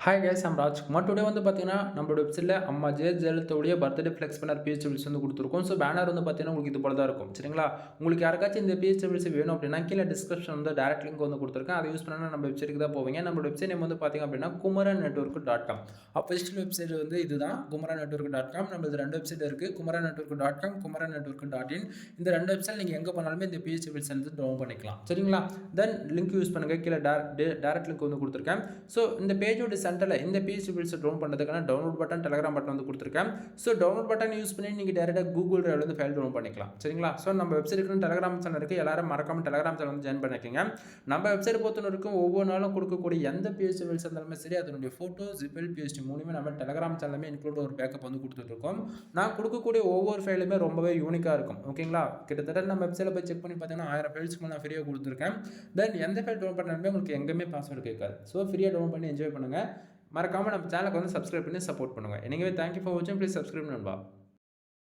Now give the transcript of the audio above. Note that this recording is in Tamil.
Hi guys I'm Rajkumar. Today வந்து பார்த்தீங்கன்னா நம்மளோட வெப்சைட்டில் அம்மா ஜெயலலிதாவுடைய பர்த்டே ஃப்ளெக்ஸ் பேனர் பிஹெச்டபிள்ஸ் வந்து கொடுத்துருக்கோம். ஸோ பேனர் வந்து பார்த்தீங்கன்னா உங்களுக்கு இது போல தான் இருக்கும். சரிங்களா? உங்களுக்கு யாருக்காச்சும் இந்த பிஹெச்டபிள்ஸ் வேணும் அப்படின்னா கீழே டிஸ்கிரிப்ஷன் வந்து டேரக்ட் லிங்க் வந்து கொடுத்துருக்கேன். அதை யூஸ் பண்ணால் நம்ம வெப்சைட்டுக்கு தான் போவீங்க. நம்மளோட வெப்சைட் நேம் வந்து பார்த்தீங்க அப்படின்னா Kumaran network dot com. Official website வந்து இதுதான் குமரன் நெட்வொர்க் டாட் காம். நம்மளது ரெண்டு வெப்சைட் இருக்குது, Kumaran network dot com, Kumaran network dot in. இந்த ரெண்டு வெப்சைட் நீங்கள் எங்கே பண்ணாலுமே இந்த பிஹெச்டபிள்ஸ் வந்து டவுன் பண்ணிக்கலாம். சரிங்களா? தென் லிங்க் யூஸ் பண்ணுங்கள். கீழே டேரக்ட் லிங்க் வந்து கொடுத்துருக்கேன். ஸோ இந்த பேஜோட சென்டரில் இந்த பிஹெச்டபிள்ஸ் டவுன் பண்ணுறதுக்கான டவுன்லோட் பட்டன், டெலிகிராம் பட்டன் வந்து கொடுத்துருக்கேன். ஸோ டவுன்லோட் பட்டன் யூஸ் பண்ணி நீங்கள் டேரெக்டாக கூகுள் டிரைவ்ல வந்து ஃபைல் டவுன் பண்ணிக்கலாம். சரிங்களா? ஸோ நம்ம வெப்சைட்டுக்கு டெலிகிராம் சேனல் இருக்குது, எல்லாரும் மறக்காம டெலிகிராம் சேனல் வந்து ஜாயின் பண்ணிக்கோங்க. நம்ம வெப்சைட் பொறுத்தவரைக்கும் ஒவ்வொரு நாளும் கொடுக்கக்கூடிய எந்த பிஹெச்டபிள்ஸ் இருந்தாலுமே சரி, அதனுடைய ஃபோட்டோ ஜிபிஎல் பிஹெச்டி மூணுமே நம்ம டெலிகிராம் சேனலுமே இன்க்ளூட் ஒரு பேக்கப் வந்து கொடுத்துட்ருக்கோம். நான் கொடுக்கக்கூடிய ஒவ்வொரு ஃபைலுமே ரொம்பவே யூனிக்காக இருக்கும். ஓகேங்களா? கிட்டத்தட்ட நம்ம வெப்சைட்டில் போய் செக் பண்ணி பார்த்தீங்கன்னா 1000 ஃபைல்ஸ்க்கு நான் ஃப்ரீயாக கொடுத்துருக்கேன். தென் எந்த ஃபைல் டவுன் பண்ணாலுமே உங்களுக்கு எங்கேயுமே பாஸ்வேர்டு கேட்காது. ஸோ ஃப்ரீயாக டவுன் பண்ணி என்ஜாய் பண்ணுங்கள். மறக்காமல் நம்ம சேனலுக்கு வந்து சப்ஸ்கிரைப் பண்ணி சப்போர்ட் பண்ணுங்கள். எனிவே தேங்க்யூ ஃபார் வாட்சிங். ப்ளீஸ் சப்ஸ்கிரைப் நண்பா.